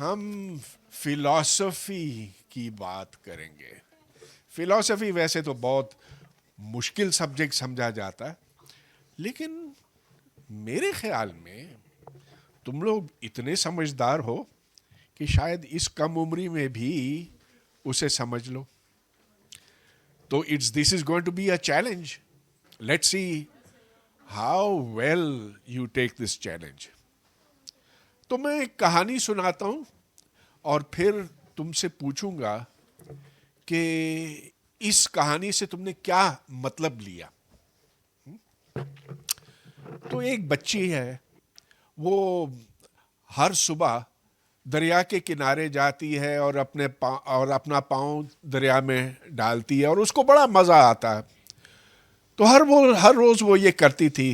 हम फिलॉसफी की बात करेंगे। फिलॉसफी वैसे तो बहुत मुश्किल सब्जेक्ट समझा जाता है, लेकिन मेरे ख्याल में तुम लोग इतने समझदार हो कि शायद इस कम उम्री में भी उसे समझ लो। तो this is going to be a challenge. Let's see how well you take this challenge. तो मैं एक कहानी सुनाता हूं और फिर तुमसे पूछूंगा कि इस कहानी से तुमने क्या मतलब लिया। तो एक बच्ची है, वो हर सुबह दरिया के किनारे जाती है और अपना पाँव दरिया में डालती है और उसको बड़ा मज़ा आता है। तो हर रोज़ वो ये करती थी।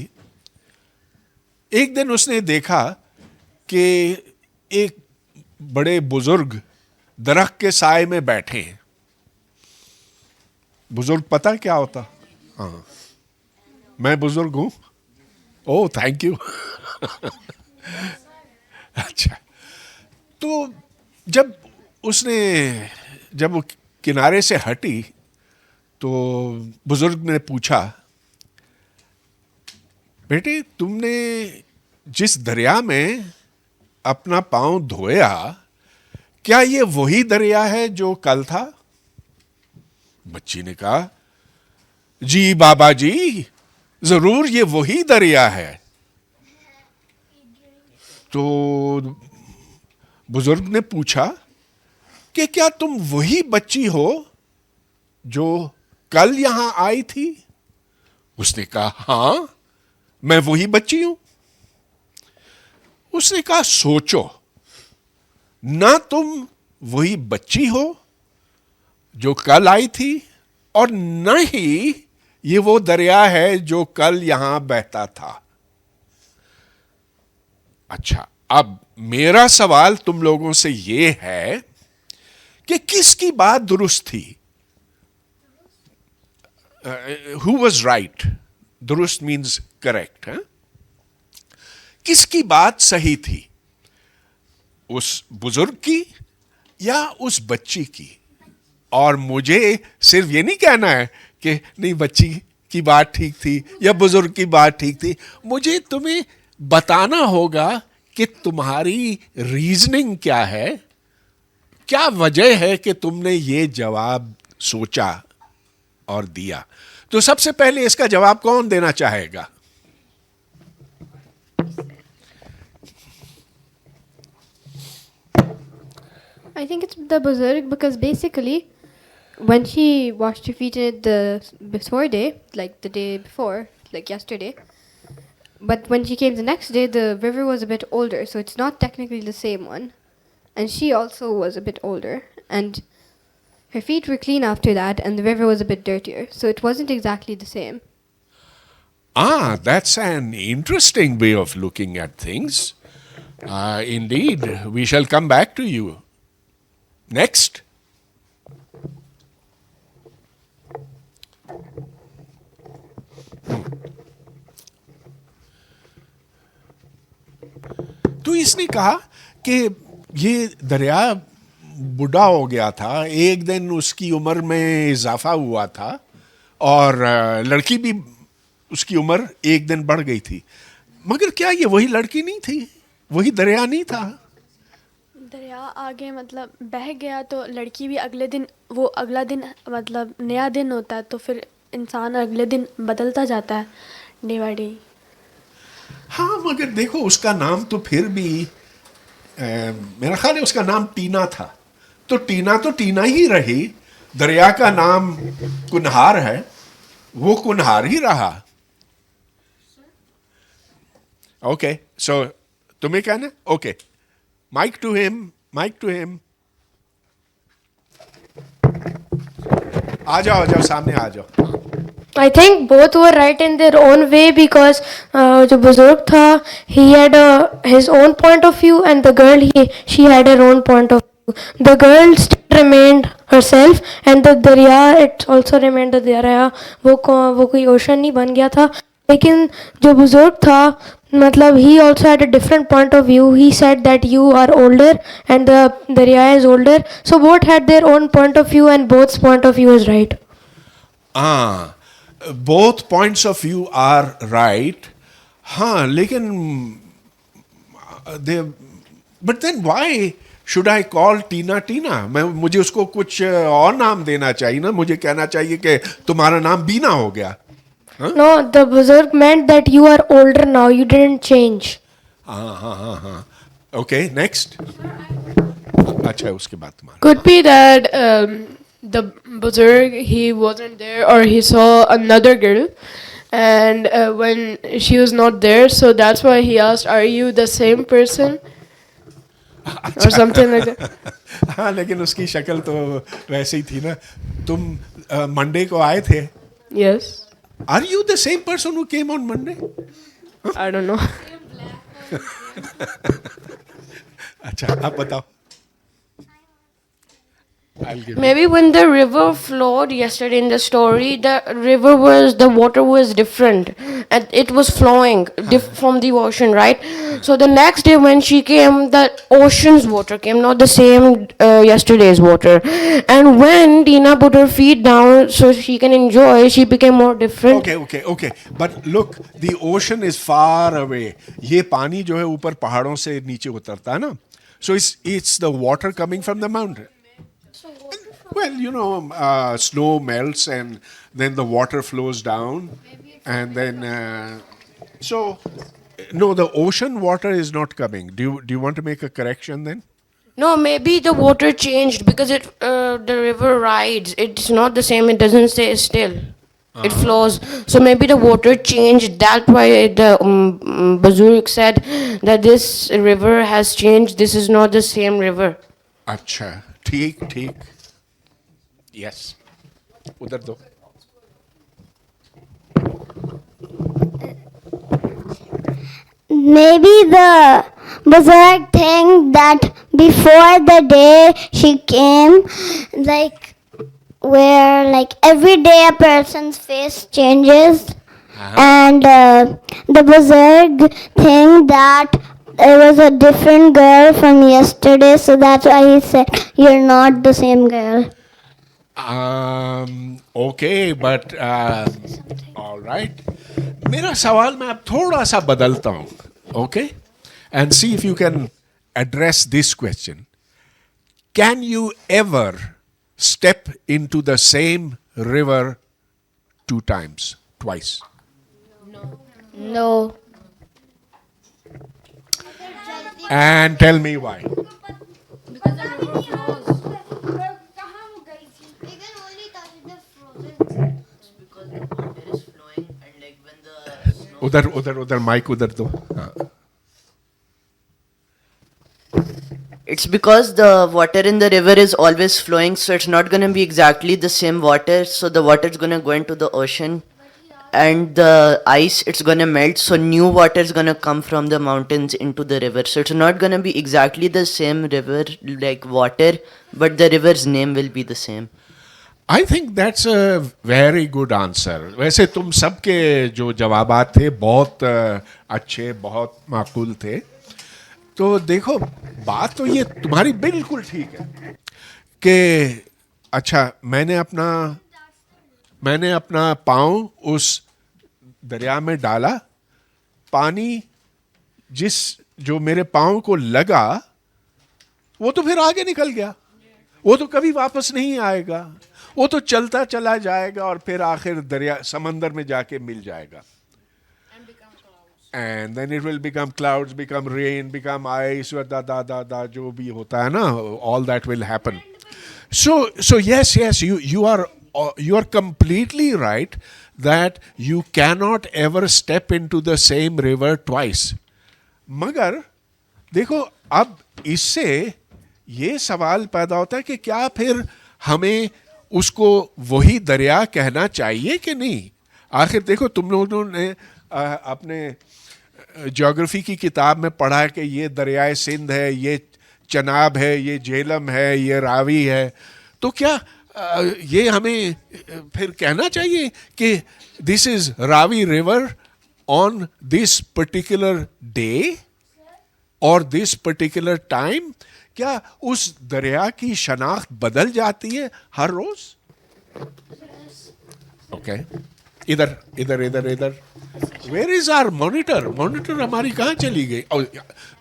एक दिन उसने देखा कि एक बड़े बुजुर्ग दरख्त के साए में बैठे हैं। बुजुर्ग पता है क्या होता? हाँ, मैं बुजुर्ग हूँ। ओह, थैंक यू। अच्छा, तो जब उसने जब वो किनारे से हटी तो बुजुर्ग ने पूछा, बेटे तुमने जिस दरिया में अपना पाँव धोया, क्या ये वही दरिया है जो कल था? बच्ची ने कहा, जी बाबा जी, जरूर ये वही दरिया है। तो बुजुर्ग ने पूछा कि क्या तुम वही बच्ची हो जो कल यहां आई थी? उसने कहा, हां, मैं वही बच्ची हूं। उसने कहा, सोचो, ना तुम वही बच्ची हो जो कल आई थी और न ही ये वो दरिया है जो कल यहां बहता था। अच्छा, अब मेरा सवाल तुम लोगों से ये है कि किसकी बात दुरुस्त थी? Who was right? दुरुस्त मीन्स करेक्ट है? किसकी बात सही थी, उस बुजुर्ग की या उस बच्ची की? और मुझे सिर्फ ये नहीं कहना है कि नहीं बच्ची की बात ठीक थी या बुजुर्ग की बात ठीक थी। मुझे तुम्हें बताना होगा कि तुम्हारी रीजनिंग क्या है, क्या वजह है कि तुमने ये जवाब सोचा और दिया। तो सबसे पहले इसका जवाब कौन देना चाहेगा? I think it's the Buzurg because basically, when she washed her feet in it the before day, like the day before, like yesterday, but when she came the next day, the river was a bit older, so it's not technically the same one. And she also was a bit older, and her feet were clean after that, and the river was a bit dirtier, so it wasn't exactly the same. Ah, that's an interesting way of looking at things. Indeed, we shall come back to you. Next. तो इसने कहा कि ये दरिया बूढ़ा हो गया था, एक दिन उसकी उम्र में इजाफा हुआ था और लड़की भी उसकी उम्र एक दिन बढ़ गई थी। मगर क्या ये वही लड़की नहीं थी? वही दरिया नहीं था? दरिया आगे मतलब बह गया तो लड़की भी अगले दिन, वो अगला दिन मतलब नया दिन होता है, तो फिर इंसान अगले दिन बदलता जाता है डे बाय डे। हाँ, मगर देखो उसका नाम तो फिर भी मेरा ख्याल है उसका नाम टीना था। तो टीना ही रही। दरिया का नाम कुन्हार है, वो कुन्हार ही रहा। ओके, सो तुम्हें कहना? Okay, mic to him, mic to him. आ जाओ सामने आ जाओ। I think both were right in their own way because जो बुजुर्ग था, he had his own point of view, and the girl she had her own point of view. The girl still remained herself, and the दरिया it also remained the दरिया. वो कोई ocean नहीं बन गया था, लेकिन जो बुजुर्ग था Matlab, he also had a different point of view. He said that you are older and the Darya is older. So both had their own point of view and both's point of view is right. both points of view are right. हाँ लेकिन they but then why should I call टीना टीना? मैं मुझे उसको कुछ और नाम देना चाहिए ना. मुझे कहना चाहिए कि तुम्हारा नाम बीना हो गया. No, the Buzurg meant that you are older now. You didn't change. हाँ. Okay, next. अच्छा उसके बाद तुम्हारा. Could be that the Buzurg, he wasn't there or he saw another girl, and when she was not there, so that's why he asked, "Are you the same person?" or something like that. हाँ लेकिन उसकी शक्ल तो वैसे ही थी ना. तुम Monday को आए थे. Yes, Are you the same person who came on Monday? I don't know. अच्छा अब बताओ. I'll give you. Maybe when the river flowed yesterday in the story, the water was different and it was flowing from the ocean, right? So the next day when she came, the ocean's water came, not the same yesterday's water. And when Tina put her feet down so she can enjoy, she became more different. Okay. But look, the ocean is far away. ये पानी जो है ऊपर पहाड़ों से नीचे उतरता है ना. So it's the water coming from the mountain. Well, you know, snow melts and then the water flows down, and then no, the ocean water is not coming. Do you want to make a correction then? No, maybe the water changed because the river rides. It's not the same. It doesn't stay still. It flows. So maybe the water changed. That's why the Buzurg said that this river has changed. This is not the same river. अच्छा ठीक. Yes. उधर दो. Maybe the Buzurg think that before the day she came, like where like every day a person's face changes, and the Buzurg think that it was a different girl from yesterday, so that's why he said you're not the same girl. Okay, but all right. मेरा सवाल मैं अब थोड़ा सा बदलता हूँ. Okay, and see if you can address this question. Can you ever step into the same river twice? No. And tell me why. उधर mic उधर दो. हाँ. It's because the water in the river is always flowing, so it's not going to be exactly the same water. So the water is going to go into the ocean, and the ice, it's going to melt. So new water is going to come from the mountains into the river. So it's not going to be exactly the same river, like water, but the river's name will be the same. I think that's a very good answer. वैसे तुम सबके जो जवाबात थे बहुत अच्छे, बहुत माकूल थे. तो देखो बात तो ये तुम्हारी बिल्कुल ठीक है कि अच्छा मैंने अपना पाँव उस दरिया में डाला. पानी जो मेरे पाँव को लगा वो तो फिर आगे निकल गया. वो तो कभी वापस नहीं आएगा. वो तो चलता चला जाएगा और फिर आखिर दरिया समंदर में जाके मिल जाएगा. And then it will become clouds, become rain, become ice, da जो भी होता है ना, all that will happen. So yes, you are completely right that you cannot ever step into the same river twice. मगर देखो अब इससे ये सवाल पैदा होता है कि क्या फिर हमें उसको वही दरिया कहना चाहिए कि नहीं. आखिर देखो तुम लोगों ने अपने ज्योग्राफी की किताब में पढ़ा है कि ये दरियाए सिंध है, ये चनाब है, ये झेलम है, ये रावी है. तो क्या ये हमें फिर कहना चाहिए कि this is Ravi river on this particular day or this particular time? क्या उस दरिया की शनाख्त बदल जाती है हर रोज? ओके, इधर इधर इधर इधर. Where is our monitor? Monitor हमारी कहाँ चली गई?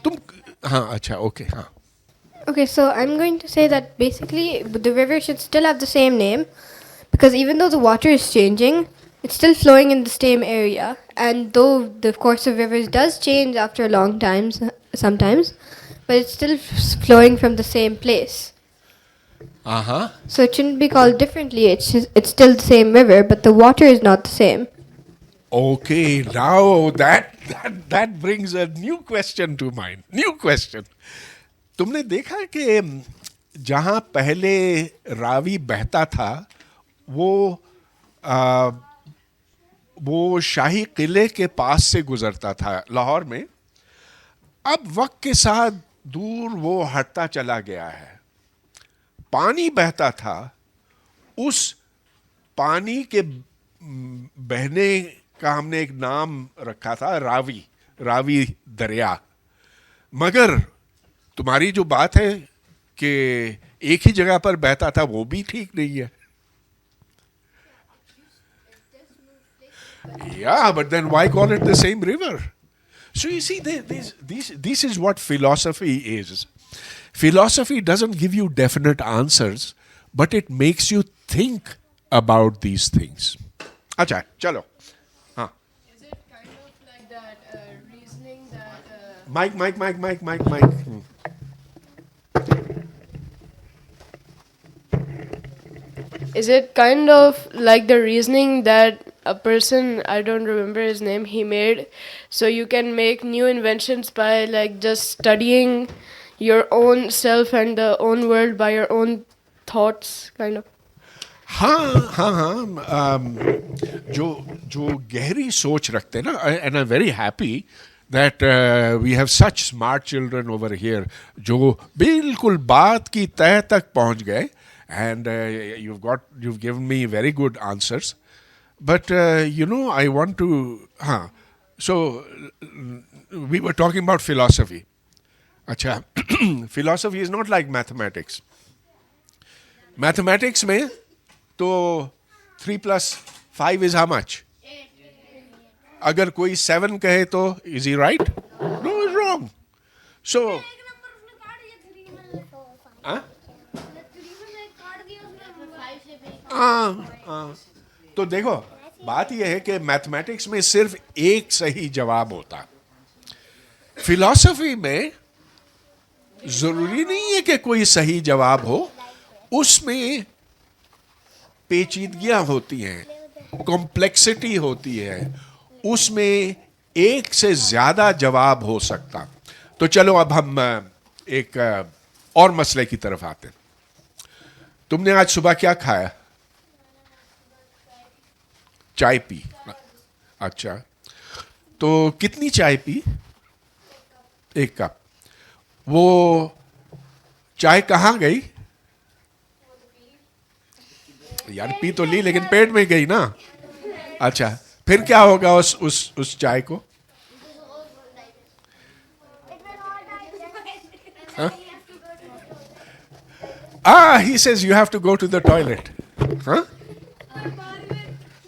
तुम, हाँ अच्छा, ओके, हाँ. Okay, so I'm going to say that basically the river should still have the same name because even though the water is changing, it's still flowing in the same area. And though the course of rivers does change after a long time sometimes, but it's still flowing from the same place. Uh-huh. So it shouldn't be called differently. It's still the same river, but the water is not the same. Okay, now that brings a new question to mind. New question. तुमने देखा कि जहाँ पहले रावी बहता था वो शाही किले के पास से गुजरता था लाहौर में. अब वक्त के साथ दूर वो हटता चला गया है. पानी बहता था, उस पानी के बहने का हमने एक नाम रखा था रावी दरिया. मगर तुम्हारी जो बात है कि एक ही जगह पर बहता था वो भी ठीक नहीं है. Yeah, but then why call it the same river? So you see, this is what philosophy is. Philosophy doesn't give you definite answers, but it makes you think about these things. अच्छा, चलो. हाँ. Is it kind of like that reasoning that... Mike. Is it kind of like the reasoning that a person, I don't remember his name, he made, so you can make new inventions by like just studying your own self and the own world by your own thoughts, kind of? हाँ, जो गहरी सोच रखते हैं ना, and I'm very happy that we have such smart children over here जो बिल्कुल बात की तह तक पहुंच गए, and you've given me very good answers, but I want to so we were talking about philosophy. अच्छा, philosophy is not like mathematics. Mathematics में तो 3 + 5 is how much? अगर कोई 7 कहे तो is he right? No, he's wrong. So तो देखो, बात यह है कि मैथमेटिक्स में सिर्फ एक सही जवाब होता. फिलॉसफी में जरूरी नहीं है कि कोई सही जवाब हो, उसमें पेचीदगियां होती हैं, कॉम्प्लेक्सिटी होती है, उसमें एक से ज्यादा जवाब हो सकता. तो चलो अब हम एक और मसले की तरफ आते हैं. तुमने आज सुबह क्या खाया? चाय पी. अच्छा, तो कितनी चाय पी? 1 कप. वो चाय कहाँ गई? यार पी तो ली लेकिन पेट में गई ना. अच्छा, फिर क्या होगा उस चाय को? He says you have to go to the toilet.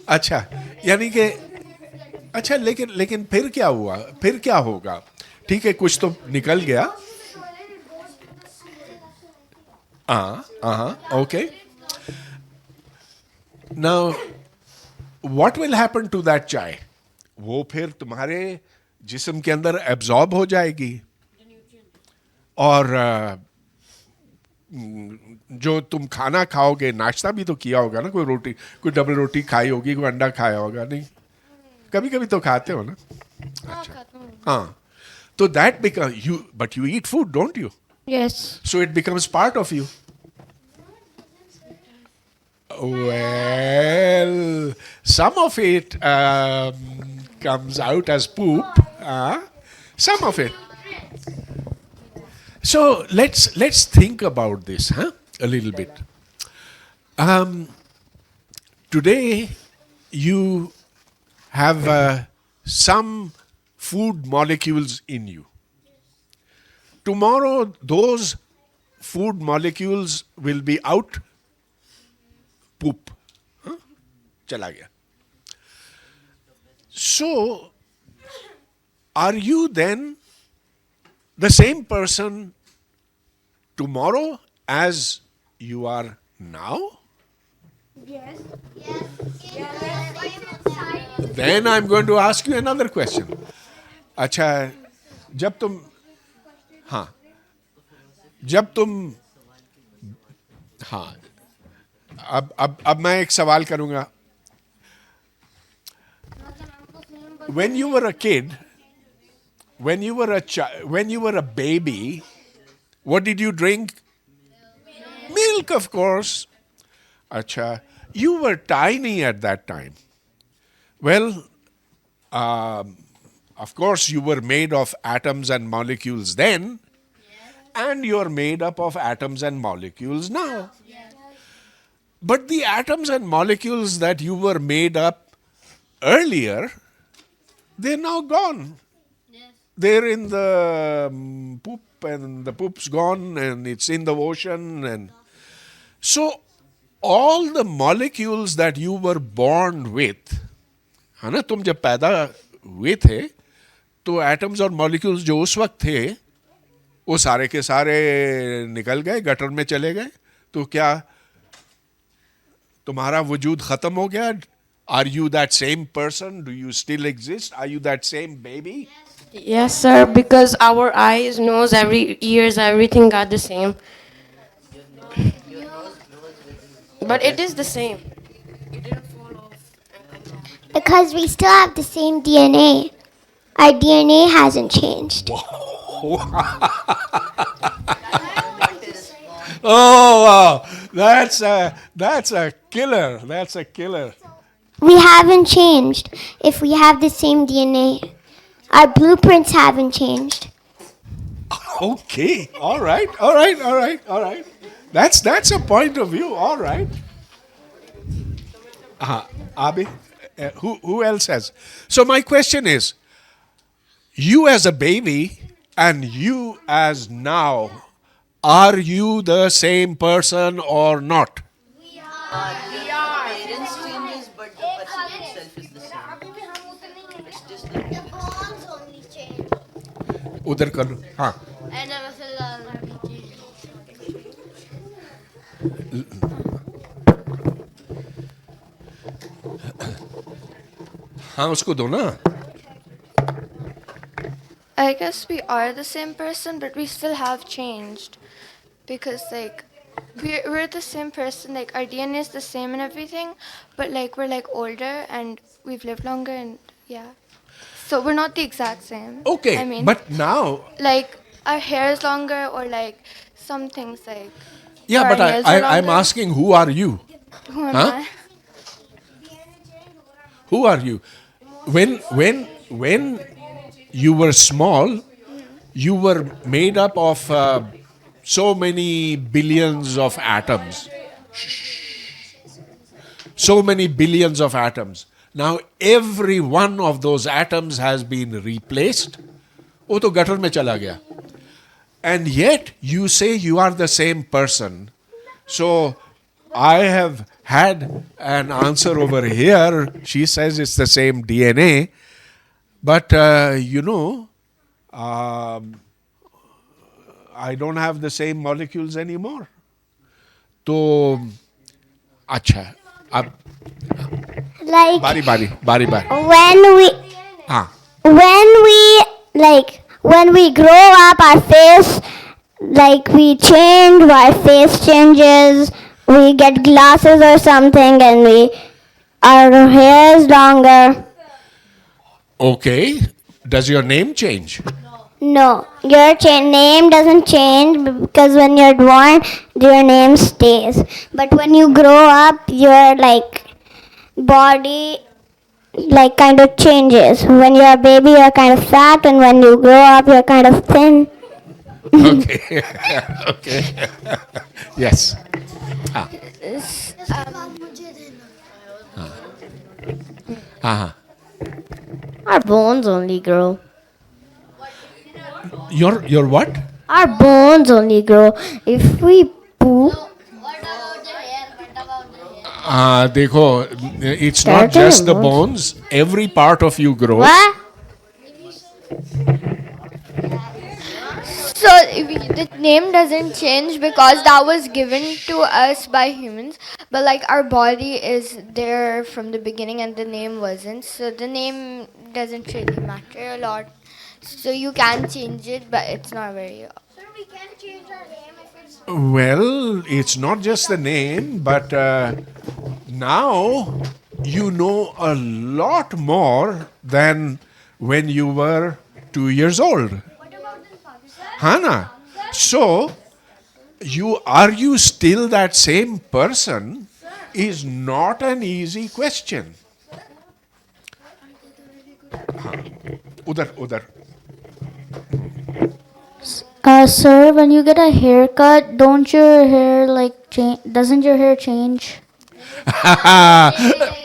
अच्छा, यानी कि अच्छा, लेकिन फिर क्या हुआ? फिर क्या होगा? ठीक है, कुछ तो निकल गया. Okay. Now, what will happen to that chai? वो फिर तुम्हारे जिस्म के अंदर एब्जॉर्ब हो जाएगी, और जो तुम खाना खाओगे, नाश्ता भी तो किया होगा ना, कोई रोटी, कोई डबल रोटी खाई होगी, कोई अंडा खाया होगा, नहीं? कभी कभी तो खाते हो ना? अच्छा, हाँ. तो that becomes you, but you eat food, don't you? Yes. So it becomes part of you. Well, some of it comes out as poop. Some of it. So let's think about this, a little bit. Today you have some food molecules in you. Tomorrow, those food molecules will be out. Poop. Huh? Chala gaya. So, are you then the same person tomorrow as you are now? Then I'm going to ask you another question. अच्छा, जब तुम हाँ अब मैं एक सवाल करूंगा. When you were a kid, when you were a baby, what did you drink? Milk, of course. Acha, you were tiny at that time. Well, of course, you were made of atoms and molecules then, and you're made up of atoms and molecules now. But the atoms and molecules that you were made up earlier, they're now gone. They're in the poop, and the poop's gone, and it's in the ocean. And so all the molecules that you were born with, है ना, तुम जब पैदा हुए थे तो atoms और molecules जो उस वक्त थे वो सारे के सारे निकल गए, गटर में चले गए. तो क्या तुम्हारा वजूद खत्म हो गया? Are you that same person? Do you still exist? Are you that same baby? Yes, sir, because our eyes, nose, ears, everything got the same. But it is the same. It didn't fall off. Because we still have the same DNA. Our DNA hasn't changed. Oh wow, that's a killer. That's a killer. We haven't changed if we have the same DNA. Our blueprints haven't changed. Okay, all right. That's a point of view. All right. Abi, who else has? So my question is, you as a baby and you as now, are you the same person or not? Parents changes, but the person itself is the same. It's just that The bonds only change. उधर कर लो. हाँ. हाँ उसको दो ना. I guess we are the same person, but we still have changed. Because, like, we're the same person, like, our DNA is the same and everything, but, like, we're, like, older and we've lived longer and, yeah. So we're not the exact same. Okay, I mean, but now. like, our hair is longer or, like, some things, like, Yeah, our but nails are I'm longer. asking, who are you? Who am Huh? I? Who are you? When you were small, you were made up of so many billions of atoms. So many billions of atoms. Now every one of those atoms has been replaced. वो तो gutter में चला गया. And yet you say you are the same person. So I have had an answer over here. She says it's the same DNA. But, I don't have the same molecules anymore. तो अच्छा अब Like बारी when we grow up, our face, like we change, our face changes. We get glasses or something, and our hair is longer. Okay, does your name change? No, your name doesn't change because when you're born, your name stays. But when you grow up, your body kind of changes. When you're a baby, you're kind of fat, and when you grow up, you're kind of thin. Okay. Okay. Yes. हाँ. Our bones only grow. Your what? Our bones only grow. If we poop, देखो, it's not Skeleton just the and bones. Every part of you grows. what? So the name doesn't change because that was given to us by humans, but like our body is there from the beginning and the name wasn't. So the name doesn't really matter a lot. So you can change it, but it's not very. Well, it's not just the name, but now you know a lot more than when you were 2 years old. Hana. So, are you still that same person is not an easy question. Udar. Sir, when you get a haircut, don't your hair like change? Doesn't your hair change?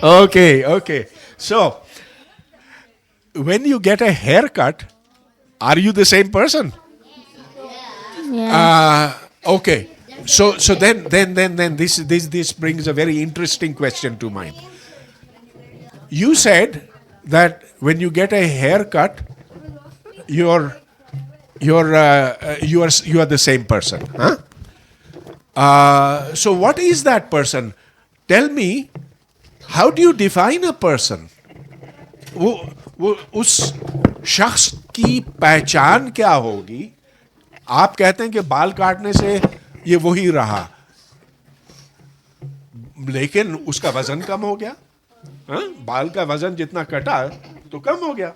Okay. So, when you get a haircut, are you the same person? Yeah. Okay. So then this brings a very interesting question to mind. You said that when you get a haircut, you are the same person, huh? So what is that person? Tell me, how do you define a person? वो उस शख्स की पहचान क्या होगी? आप कहते हैं कि बाल काटने से ये वही रहा, लेकिन उसका वजन कम हो गया, हाँ? बाल का वजन जितना कटा तो कम हो गया.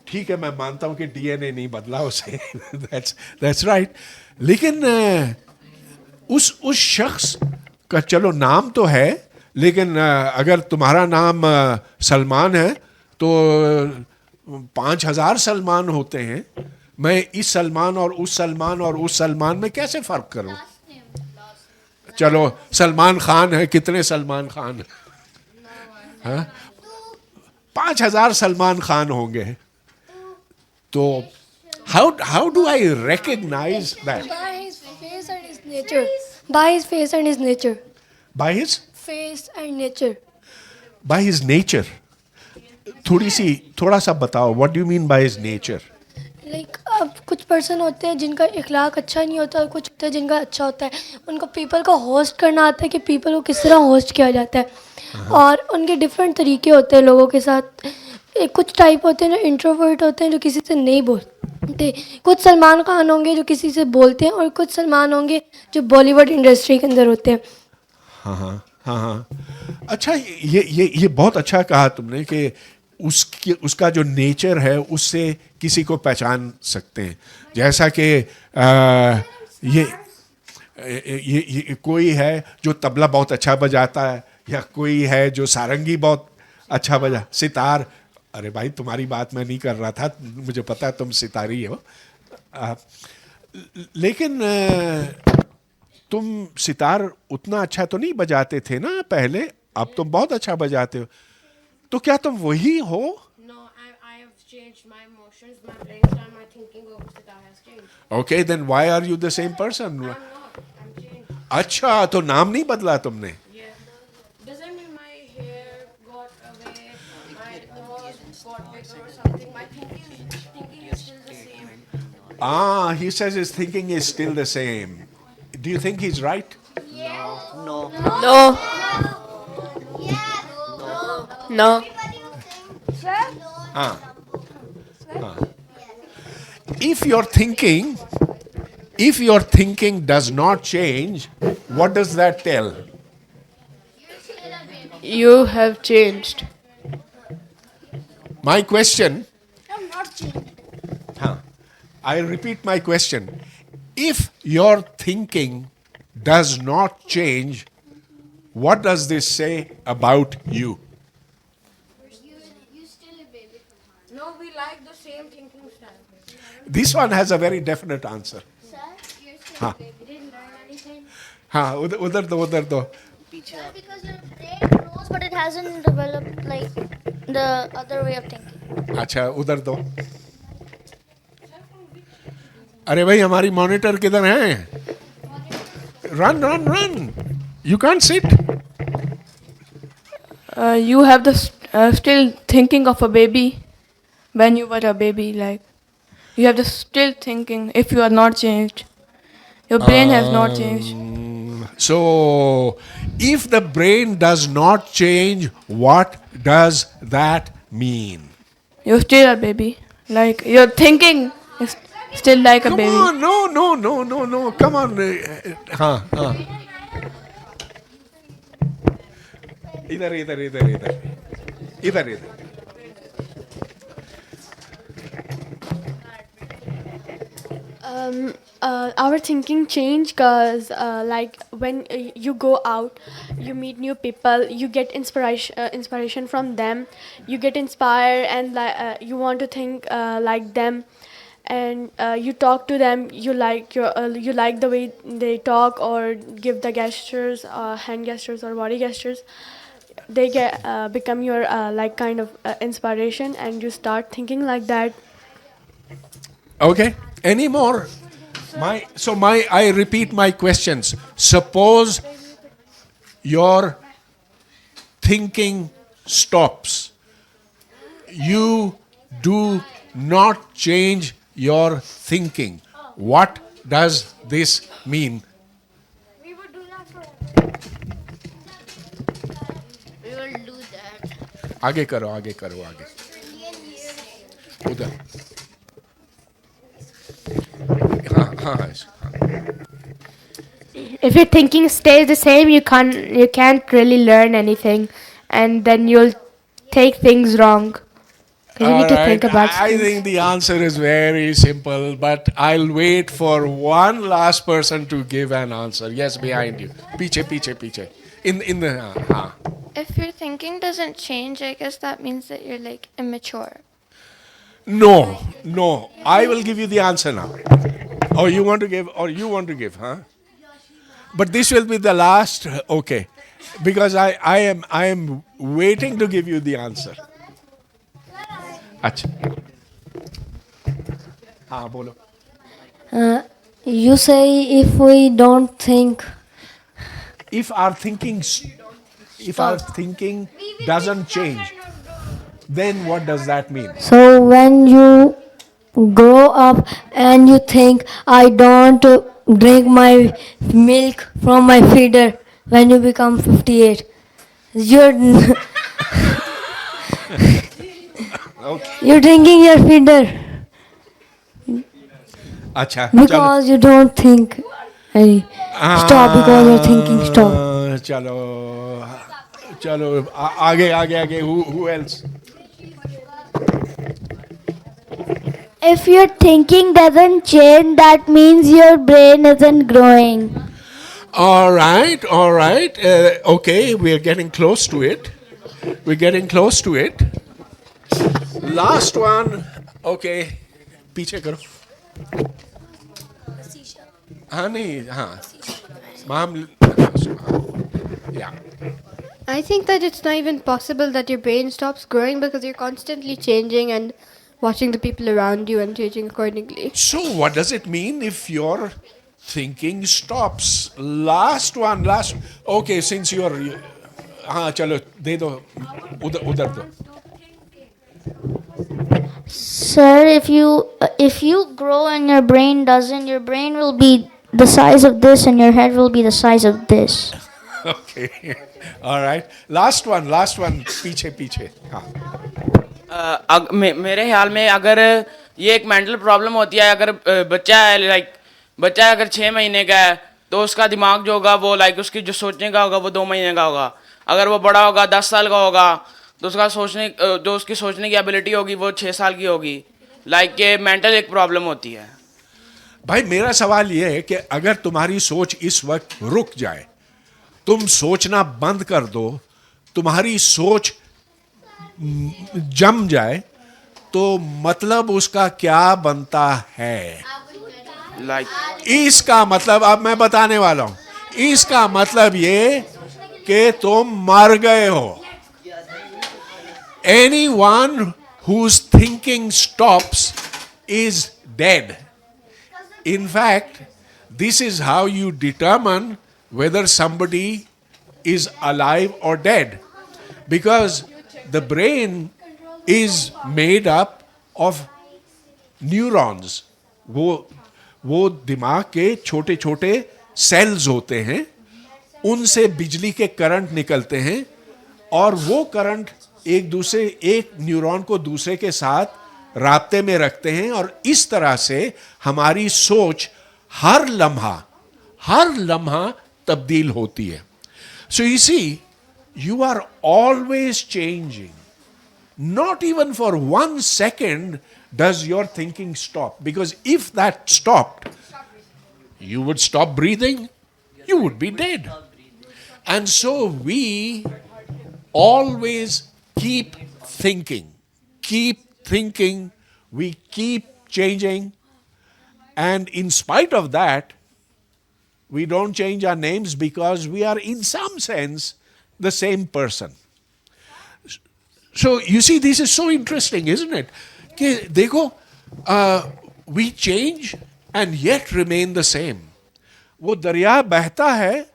ठीक है, मैं मानता हूं कि डीएनए नहीं बदला उसे. that's right. लेकिन उस शख्स का चलो नाम तो है, लेकिन अगर तुम्हारा नाम सलमान है तो 5000 सलमान होते हैं. मैं इस सलमान और उस सलमान और उस सलमान में कैसे फर्क करूं? चलो सलमान खान है, कितने सलमान खान? हाँ? 5000 सलमान खान होंगे. तो how do I recognize that? By his face and his nature. By his face and his nature. By his Face and nature. by his nature. थोड़ा सा बताओ, what do you mean by his nature? Like अब कुछ person होते हैं जिनका इखलाक अच्छा नहीं होता और कुछ होते हैं जिनका अच्छा होता है. उनको पीपल को होस्ट करना आता है कि पीपल को किस तरह होस्ट किया जाता है, और उनके डिफरेंट तरीके होते हैं लोगों के साथ. कुछ टाइप होते हैं जो इंट्रोवर्ट होते हैं जो किसी से नहीं बोलते. कुछ सलमान खान होंगे जो किसी से बोलते हैं, और कुछ सलमान होंगे जो बॉलीवुड इंडस्ट्री के अंदर होते हैं. हाँ. अच्छा, ये बहुत अच्छा कहा तुमने कि उसका जो नेचर है उससे किसी को पहचान सकते हैं. जैसा कि ये कोई है जो तबला बहुत अच्छा बजाता है, या कोई है जो सारंगी बहुत अच्छा बजा, सितार. अरे भाई, तुम्हारी बात मैं नहीं कर रहा था, मुझे पता है तुम सितारी हो. लेकिन तुम सितार उतना अच्छा तो नहीं बजाते थे ना पहले, अब तुम बहुत अच्छा बजाते हो. तो क्या तुम वही हो? No, I have changed my emotions, my playing style, my thinking of sitar has changed. Okay, then why are you the same person? I'm not. I'm changed. अच्छा, तो नाम नहीं बदला तुमने? Yeah. Doesn't mean my hair got away, my nose got bigger or something. My thinking is still the same. He says his thinking is still the same. Do you think he's right? No. No. No. If your thinking does not change, what does that tell? You have changed. My question. I repeat my question. If your thinking does not change, what does this say about you? No, we like the same thinking style. This one has a very definite answer. हाँ. हाँ, उधर दो. Because your brain grows knows, but it hasn't developed like the other way of thinking. अच्छा उधर दो. अरे भाई हमारी मॉनिटर किधर है? Run, run, run! You can't sit. You have the still thinking of a baby when you were a baby. Like you have the still thinking if you are not changed. Your brain has not changed. So, if the brain does not change, what does that mean? You're still a baby. Like your thinking is still like a Come baby. on, no. Come on. हाँ. इधर. Our thinking change because like when you go out, you meet new people, you get inspiration from them, you get inspired and you want to think like them, and you talk to them, you like the way they talk or give the gestures, hand gestures or body gestures. They become your like kind of inspiration, and you start thinking like that. Okay. Any more? I repeat my questions. Suppose your thinking stops. You do not change your thinking. What does this mean? We will do that. आगे करो. उधर. हाँ. If your thinking stays the same, you can't really learn anything, and then you'll take things wrong. 'Cause you need to think about I things. think the answer is very simple, but I'll wait for one last person to give an answer. Yes, behind you. पीछे. In the हाँ. If your thinking doesn't change, I guess that means that you're like immature. No. I will give you the answer now. Or you want to give, huh? But this will be the last, okay. Because I am waiting to give you the answer. अच्छा. हाँ बोलो. You say if we don't think. If our thinking doesn't change, then what does that mean? So when you grow up and you think, I don't drink my milk from my feeder when you become 58, you're you're drinking your feeder अच्छा. because you don't think. Stop because your thinking stop. चलो आगे. Who else? If your thinking doesn't change, that means your brain isn't growing. All right. Okay, we are getting close to it. Last one. Okay, पीछे करो. हाँ नहीं हाँ. Yeah. I think that it's not even possible that your brain stops growing because you're constantly changing and watching the people around you and changing accordingly. So what does it mean if your thinking stops? Last one. Okay, since you're हाँ चलो दे दो उधर दो. Sir, if you grow and your brain doesn't, your brain will be the size of this and your head will be the size of this. Okay. All right. Last one. पीछे. हाँ. मेरे ख्याल में अगर ये एक मेंटल प्रॉब्लम होती है, अगर बच्चा अगर 6 महीने का है तो उसका दिमाग जो होगा वो उसकी जो सोचने का होगा वो 2 महीने का होगा. अगर वो बड़ा होगा 10 साल का होगा तो उसकी सोचने की एबिलिटी होगी वो 6 साल की होगी. ये मेंटल एक प्रॉब्लम होती है. भाई मेरा सवाल ये है कि अगर तुम्हारी सोच इस वक्त रुक जाए, तुम सोचना बंद कर दो, तुम्हारी सोच जम जाए, तो मतलब उसका क्या बनता है? इसका मतलब अब मैं बताने वाला हूं. इसका मतलब ये कि तुम मर गए हो. Anyone whose thinking stops is dead. In fact, this is how you determine whether somebody is alive or dead. Because the brain is made up of neurons. वो दिमाग के छोटे छोटे सेल्स होते हैं, उनसे बिजली के करंट निकलते हैं और वो करंट एक न्यूरॉन को दूसरे के साथ राब्ते में रखते हैं और इस तरह से हमारी सोच हर लम्हा तब्दील होती है. So you see, you are always changing. Not even for 1 second does your thinking stop. Because if that stopped, you would stop breathing, you would be dead. And so we always keep thinking, we keep changing. And in spite of that, we don't change our names because we are in some sense the same person. So you see, this is so interesting, isn't it? कि देखो, we change and yet remain the same. वो दरिया बहता है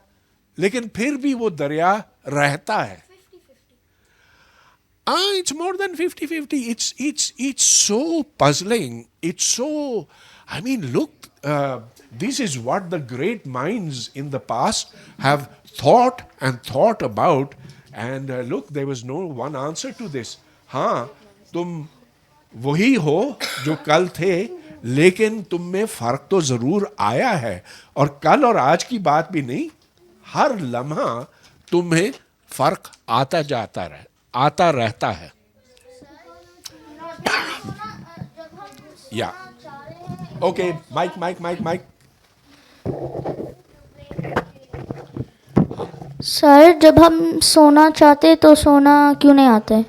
लेकिन फिर भी वो दरिया रहता है. It's more than 50-50. It's so puzzling. It's so, I mean, look, this is what the great minds in the past have thought about. And look, there was no one answer to this. हाँ, तुम वही हो जो कल थे, लेकिन तुम में फर्क तो जरूर आया है. और कल और आज की बात भी नहीं, हर लम्हा तुम्हें फर्क आता रहता है. या ओके, माइक. सर, जब हम सोना चाहते तो सोना क्यों नहीं आते?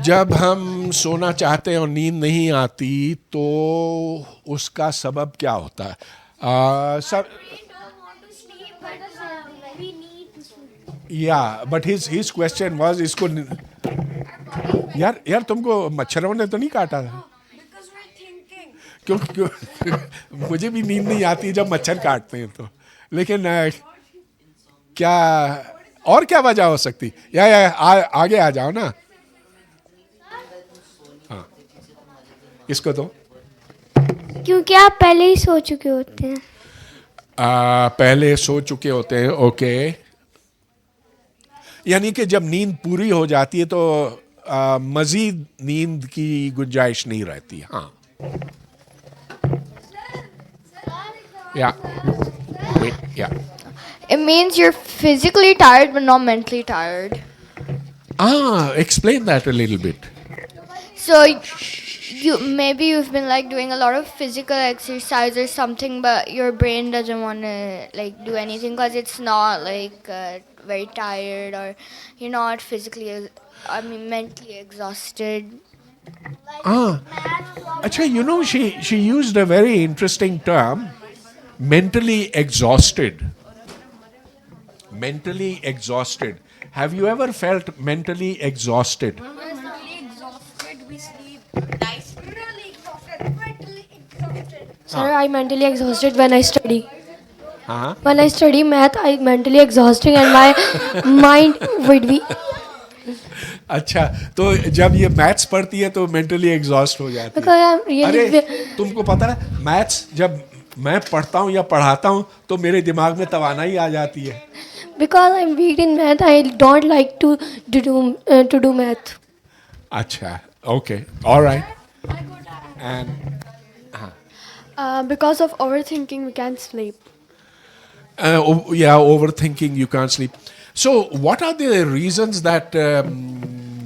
जब हम सोना चाहते और नींद नहीं आती तो उसका सबब क्या होता है? बट हिज क्वेश्चन वाज, इसको यार तुमको मच्छरों ने तो नहीं काटा था? क्यों मुझे भी नींद नहीं आती जब मच्छर काटते हैं तो. लेकिन क्या और क्या वजह हो सकती? आगे आ जाओ ना. हाँ, इसको तो क्योंकि आप पहले ही सो चुके होते हैं. पहले सो चुके होते हैं. ओके, यानी कि जब नींद पूरी हो जाती है तो मजीद नींद की गुंजाइश नहीं रहती. हाँ, या It means you're physically tired but not mentally tired. Explain that a little bit. So you've been like doing a lot of physical exercise or something, but your brain doesn't want to like do anything because it's not like very tired, or you're not mentally exhausted. Acha, you know, she used a very interesting term, mentally exhausted. Mentally exhausted. Have you ever felt mentally exhausted? Mentally exhausted, we sleep nice. Really exhausted, mentally exhausted. Sir, I'm mentally exhausted when I study. When I study math, I'm mentally exhausting and my mind would be. अच्छा, तो जब ये maths पढ़ती है तो mentally exhaust हो जाती है. Because I'm really. अरे तुमको पता है, मैथ्स जब मैं पढ़ता हूँ या पढ़ाता हूँ तो मेरे दिमाग में तवानाई आ जाती है. Because I'm weak in math, I don't like to do math. अच्छा, okay, all right. And Because of overthinking, we can't sleep. Overthinking, you can't sleep. So, what are the reasons that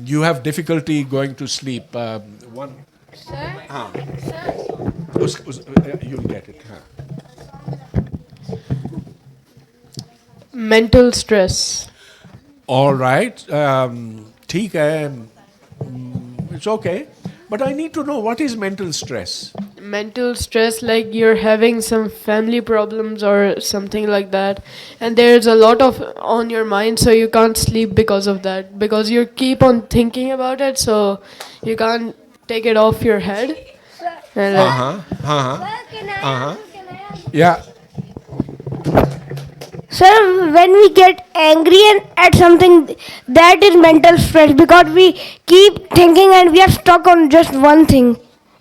you have difficulty going to sleep? One. Sir? Sir? You'll get it. Mental stress. All right. ठीक है. It's okay. But I need to know, what is mental stress? mental stress, like you're having some family problems or something like that, and there's a lot of on your mind, so you can't sleep because of that, because you keep on thinking about it, so you can't take it off your head. And Yeah. Sir, when we get angry and at something, that is mental stress because we keep thinking and we are stuck on just one thing.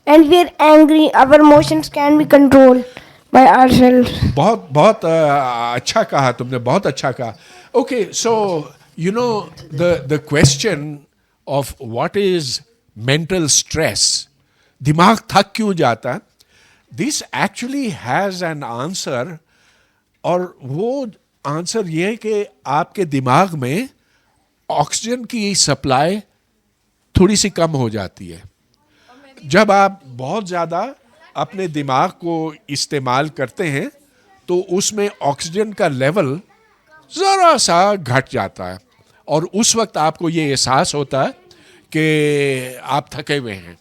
And we are angry, our emotions can be controlled by ourselves. बहुत बहुत अच्छा कहा तुमने, बहुत अच्छा कहा. Okay, so you know the question of what is mental stress, दिमाग थक क्यों जाता है, this actually has an answer. और वो आंसर ये है कि आपके दिमाग में ऑक्सीजन की सप्लाई थोड़ी सी कम हो जाती है. जब आप बहुत ज़्यादा अपने दिमाग को इस्तेमाल करते हैं तो उसमें ऑक्सीजन का लेवल ज़रा सा घट जाता है और उस वक्त आपको ये एहसास होता है कि आप थके हुए हैं.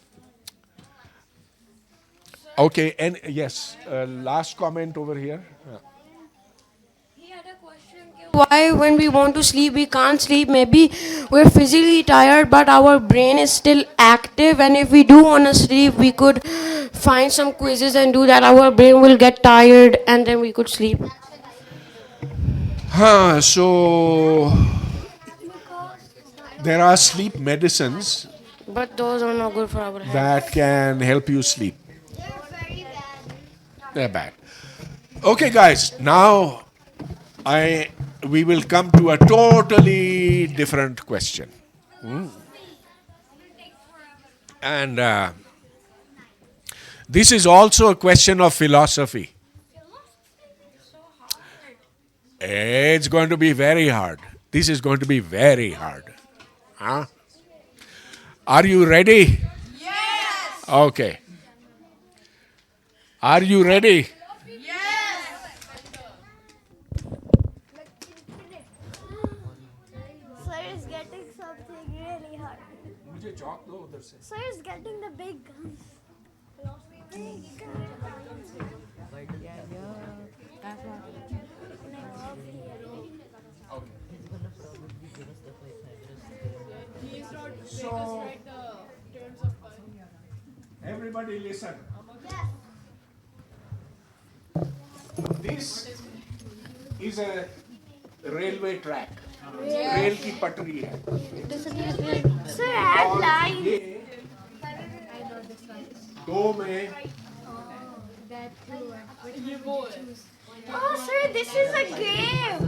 Okay, and yes, last comment over here. Why when we want to sleep we can't sleep? Maybe we're physically tired but our brain is still active, and if we do want to sleep we could find some quizzes and do that. Our brain will get tired and then we could sleep. So there are sleep medicines But those are not good for our health. that can help you sleep. They're bad. Okay, guys, now we will come to a totally different question. And this is also a question of philosophy. It's going to be very hard. This is going to be very hard. Huh? Are you ready? Yes. Okay. Are you ready? Sir is getting something really hard. Sir is getting the big guns. So, everybody listen. This is a railway track. Rail की पटरी है. Sir, at line. ये दो में Oh, sir, this is a game.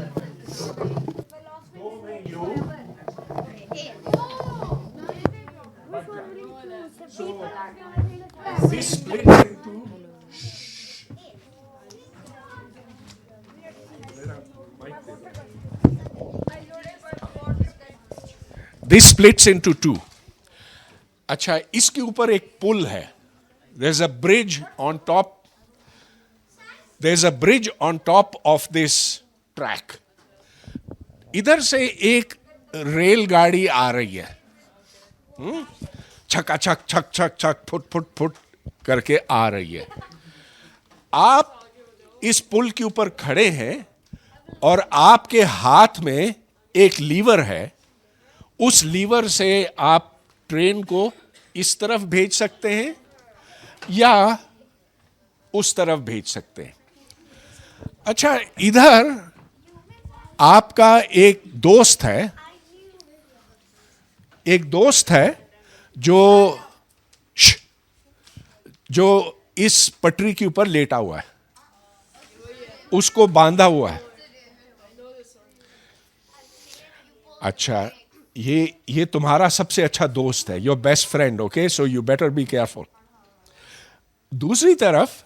दो में you. So this splits into This splits into two. अच्छा, इसके ऊपर एक पुल है. There's a bridge on top. There's a bridge on top of this track. इधर से एक रेलगाड़ी आ रही है. छका छक छक छक छक फुट फुट फुट करके आ रही है. आप इस पुल के ऊपर खड़े हैं और आपके हाथ में एक लीवर है. उस लीवर से आप ट्रेन को इस तरफ भेज सकते हैं या उस तरफ भेज सकते हैं. अच्छा, इधर आपका एक दोस्त है जो इस पटरी के ऊपर लेटा हुआ है, उसको बांधा हुआ है. अच्छा, ये तुम्हारा सबसे अच्छा दोस्त है, your best friend. Okay, so you better be careful. दूसरी तरफ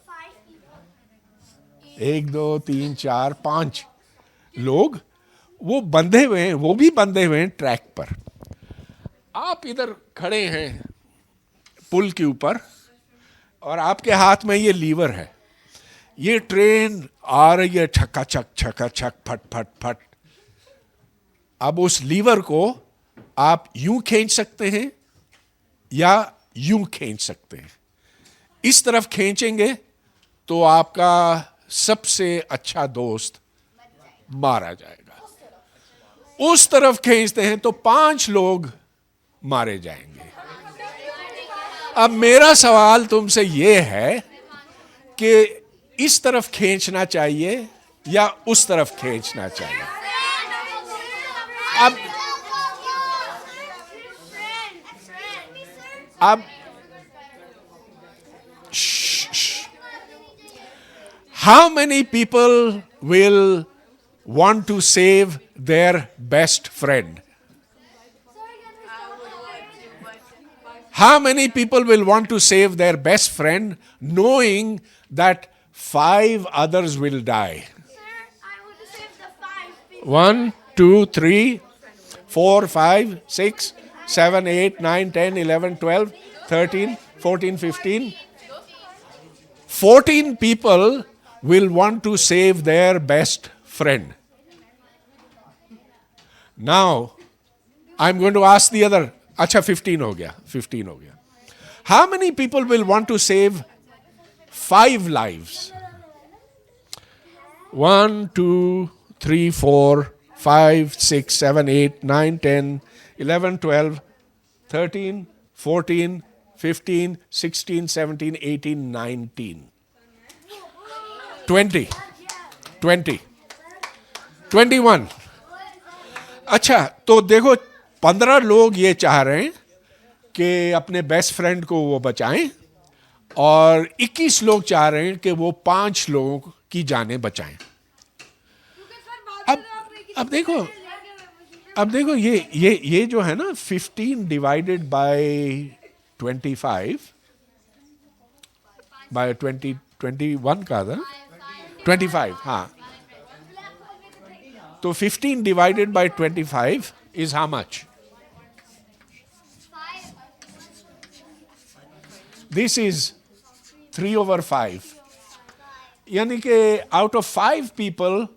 1 2 3 4 5 लोग वो बंधे हुए हैं, वो भी बंधे हुए हैं ट्रैक पर. आप इधर खड़े हैं पुल के ऊपर और आपके हाथ में ये लीवर है. ये ट्रेन आ रही है, छक्का छक फट फट फट. अब उस लीवर को आप यूं खींच सकते हैं या यूं खींच सकते हैं. इस तरफ खींचेंगे तो आपका सबसे अच्छा दोस्त मारा जाएगा, उस तरफ खींचते हैं तो 5 लोग मारे जाएंगे। अब मेरा सवाल तुमसे यह है कि इस तरफ खींचना चाहिए या उस तरफ खींचना चाहिए? अब how many people will want to save their best friend? How many people will want to save their best friend knowing that 5 others will die? One, two, three, 4, 5, 6, 7, 8, 9, 10, 11, 12, 13, 14, 15. 14 people will want to save their best friend. Now, I'm going to ask the other. अच्छा 15 हो गया. How many people will want to save 5 lives? 1, 2, 3, 4, 5, 6, 7, 8, 9, 10, 11, 12, 13, 14, 15, 16, 17, 18, 19. 20, 21. अच्छा, तो देखो 15 लोग ये चाह रहे हैं कि अपने बेस्ट फ्रेंड को वो बचाएं और 21 लोग चाह रहे हैं कि वो 5 लोगों की जानें बचाएं। अब देखो ये जो है ना 15 डिवाइडेड बाय 25 बाय 21 का था 25, हाँ, तो 15 divided by 25 is how much? This is 3/5. यानी कि out of 5 people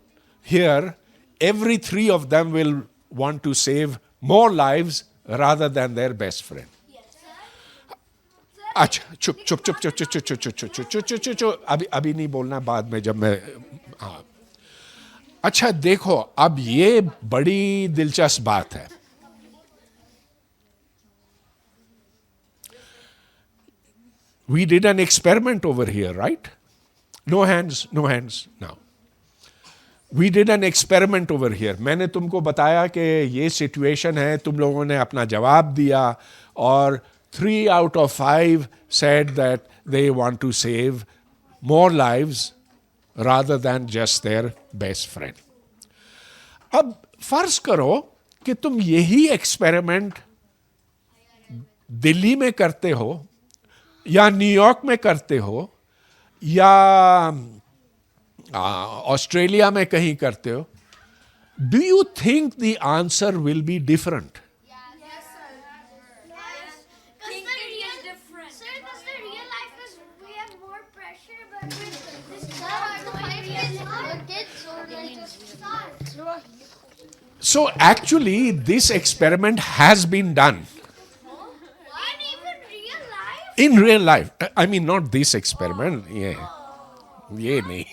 here, every 3 of them will want to save more lives rather than their best friend. अच्छा, चुप, अभी नहीं बोलना, बाद में जब मैं, हाँ। अच्छा देखो, अब ये बड़ी दिलचस्प बात है। We did an experiment over here, right? No hands now. We did an experiment over here. मैंने तुमको बताया कि ये सिचुएशन है, तुम लोगों ने अपना जवाब दिया और 3 out of 5 said that they want to save more lives rather than just their best friend. अब फर्ज करो कि तुम यही एक्सपेरिमेंट दिल्ली में करते हो या न्यूयॉर्क में करते हो या ऑस्ट्रेलिया में कहीं करते हो. Do you think the answer will be different? So actually this experiment has been done in real life. I mean not this experiment, ये नहीं.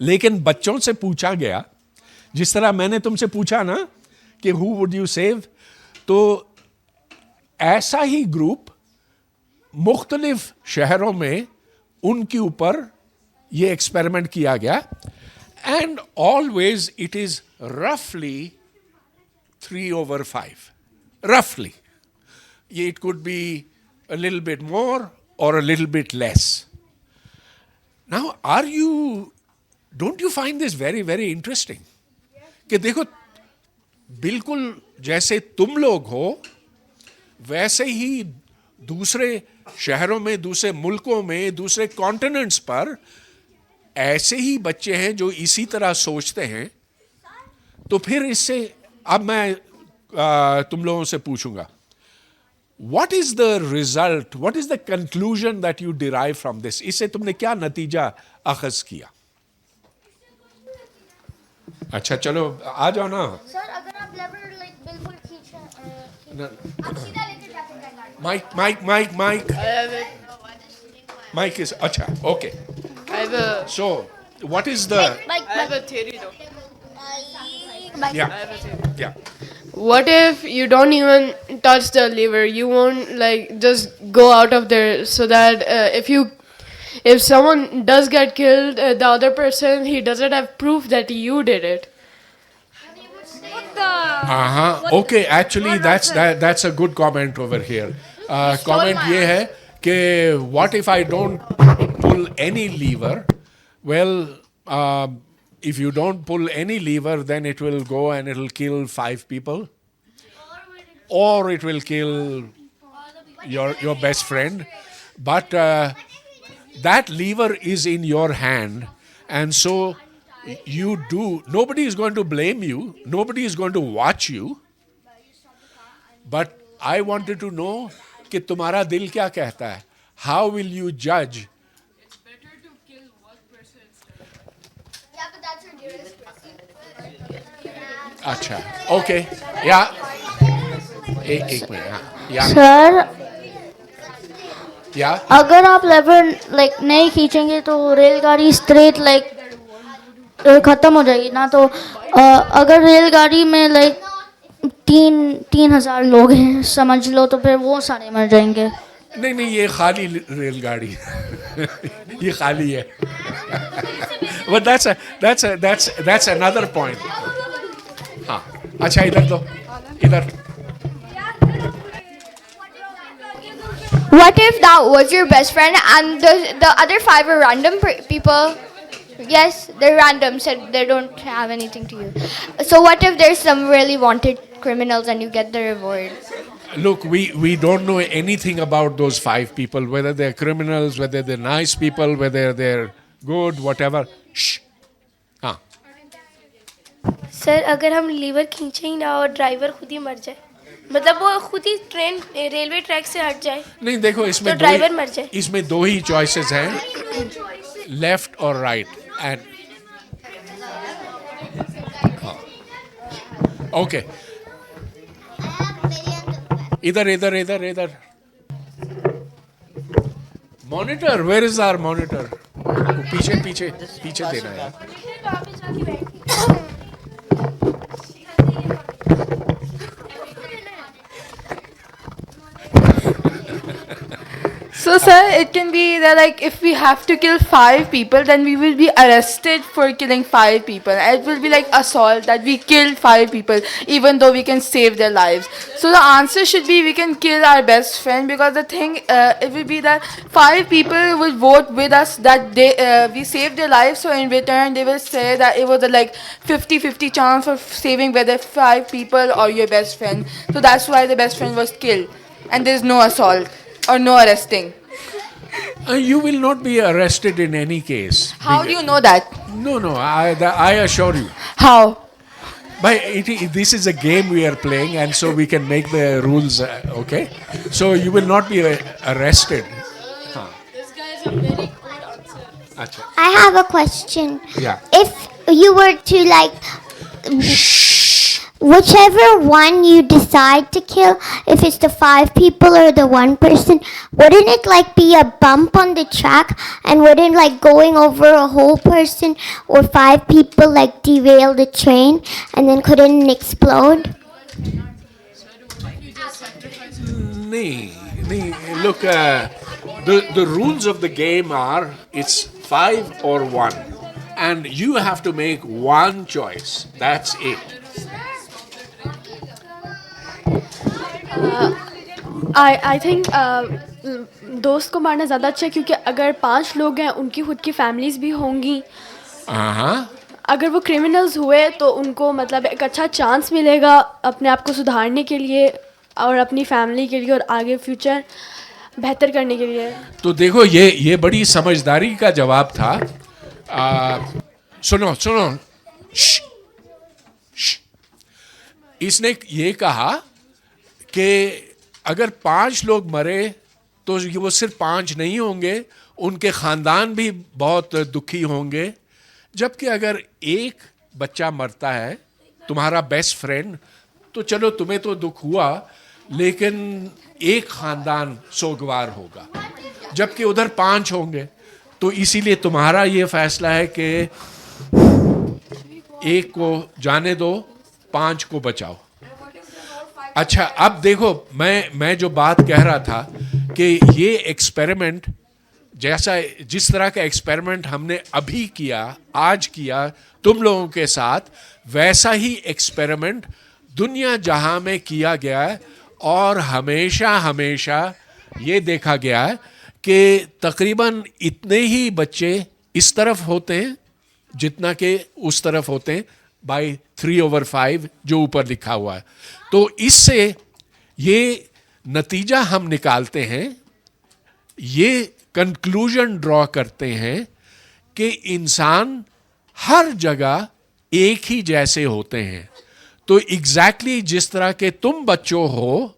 लेकिन बच्चों से पूछा गया, जिस तरह मैंने तुमसे पूछा ना कि who would you save, तो ऐसा ही ग्रुप मुख्तलिफ शहरों में उनके ऊपर ये एक्सपेरिमेंट किया गया. And always it is roughly 3/5. Roughly. It could be a little bit more or a little bit less. Now, don't you find this very, very interesting? कि देखो, बिल्कुल जैसे तुम लोग हो, वैसे ही दूसरे शहरों में, दूसरे मुल्कों में, दूसरे कॉन्टिनेंट्स पर ऐसे ही बच्चे हैं जो इसी तरह सोचते हैं. तो फिर इससे अब मैं तुम लोगों से पूछूंगा, what is the result, what is the conclusion that you derive from this? इससे तुमने क्या नतीजा अखज किया? अच्छा चलो आ जाओ ना. सर अगर आप लेवर बिल्कुल खींचे, आप सीधा लेके जाते हैं Mike. I have it. Mike is acha. Okay. I have a. So, what is the I have a theory though. yeah yeah? What if you don't even touch the lever? You won't like just go out of there, so that if someone does get killed, the other person, he doesn't have proof that you did it. Okay, actually that's a good comment over here. Comment ये है कि what if I don't pull any lever? Well, if you don't pull any lever, then it will go and it will kill 5 people, or it will kill your best friend. But that lever is in your hand, and so you do. Nobody is going to blame you. Nobody is going to watch you. But I wanted to know कि तुम्हारा दिल क्या कहता है? How will you judge? अच्छा, okay, yeah. एक minute, हाँ, yeah, sir yeah. अगर आप लेवर लाइक नहीं खींचेंगे तो रेलगाड़ी स्ट्रेट लाइक खत्म हो जाएगी ना. तो अगर रेलगाड़ी में लाइक 3,000 लोग हैं समझ लो, तो फिर वो सारे मर जाएंगे. नहीं ये खाली रेलगाड़ी ये खाली है. But that's another point. हाँ, अच्छा इधर दो, इधर. What if that was your best friend and the other 5 are random people? Yes, they're random, so they don't have anything to you. So what if there's some really wanted criminals and you get the reward? Look, we don't know anything about those 5 people, whether they're criminals, whether they're nice people, whether they're good, whatever. Shh. हाँ. Sir अगर हम liver खींचे ही ना और driver खुद ही मर जाए, मतलब वो खुद ही ट्रेन रेलवे ट्रैक से हट जाए, नहीं देखो इसमें तो ड्राइवर मर जाए. इसमें 2 ही चॉइसेस हैं, लेफ्ट और राइट. एंड ओके, इधर monitor, where is our monitor? पीछे देना है. So, sir, it can be that, like, if we have to kill 5 people, then we will be arrested for killing 5 people. It will be like assault, that we killed 5 people, even though we can save their lives. So, the answer should be we can kill our best friend, because the thing, it will be that 5 people will vote with us that we saved their lives. So, in return, they will say that it was a, like, 50-50 chance of saving whether 5 people or your best friend. So, that's why the best friend was killed. And there's no assault or no arresting. You will not be arrested in any case. How do you know that? No, I assure you. How? This is a game we are playing, and so we can make the rules, okay? So you will not be arrested. This guy is a very good answer. Achha. I have a question. Yeah. If you were to like whichever one you decide to kill, if it's the 5 people or the 1 person, wouldn't it like be a bump on the track, and wouldn't like going over a whole person or 5 people like derail the train, and then couldn't it explode? Nee. Look, the rules of the game are it's 5 or 1, and you have to make one choice. That's it. I think दोस्त को मारना ज़्यादा अच्छा है, क्योंकि अगर 5 लोग हैं उनकी खुद की फैमिलीज भी होंगी. अगर वो क्रिमिनल्स हुए तो उनको मतलब एक अच्छा चांस मिलेगा अपने आप को सुधारने के लिए और अपनी फैमिली के लिए और आगे फ्यूचर बेहतर करने के लिए. तो देखो ये बड़ी समझदारी का जवाब था. सुनो इसने ये कहा कि अगर 5 लोग मरे तो वो सिर्फ 5 नहीं होंगे, उनके ख़ानदान भी बहुत दुखी होंगे. जबकि अगर एक बच्चा मरता है, तुम्हारा बेस्ट फ्रेंड, तो चलो तुम्हें तो दुख हुआ, लेकिन एक खानदान सोगवार होगा, जबकि उधर 5 होंगे। तो इसीलिए तुम्हारा ये फैसला है कि एक को जाने दो, 5 को बचाओ। अच्छा, अब देखो, मैं जो बात कह रहा था कि ये एक्सपेरिमेंट, जैसा जिस तरह का एक्सपेरिमेंट हमने अभी किया, आज किया तुम लोगों के साथ, वैसा ही एक्सपेरिमेंट दुनिया जहां में किया गया है। और हमेशा हमेशा ये देखा गया है कि तकरीबन इतने ही बच्चे इस तरफ होते हैं जितना कि उस तरफ होते हैं, बाई 3/5 जो ऊपर लिखा हुआ है। तो इससे ये नतीजा हम निकालते हैं, ये कंक्लूजन ड्रॉ करते हैं कि इंसान हर जगह एक ही जैसे होते हैं। तो एग्जैक्टली जिस तरह के तुम बच्चों हो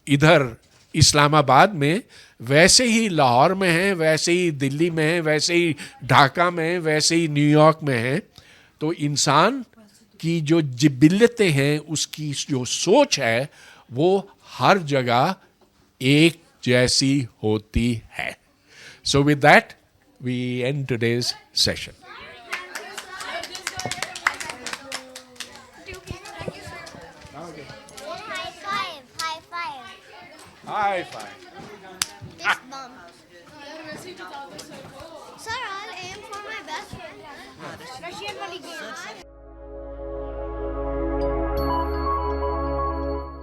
इधर इस्लामाबाद में, वैसे ही लाहौर में हैं, वैसे ही दिल्ली में हैं, वैसे ही ढाका में हैं, वैसे ही न्यूयॉर्क में हैं। तो इंसान की जो जिबिल्लतें हैं, उसकी जो सोच है, वो हर जगह एक जैसी होती है। So with that, we end today's session. High five. This bump. Sir, I'll aim for my best friend. Russian wali game.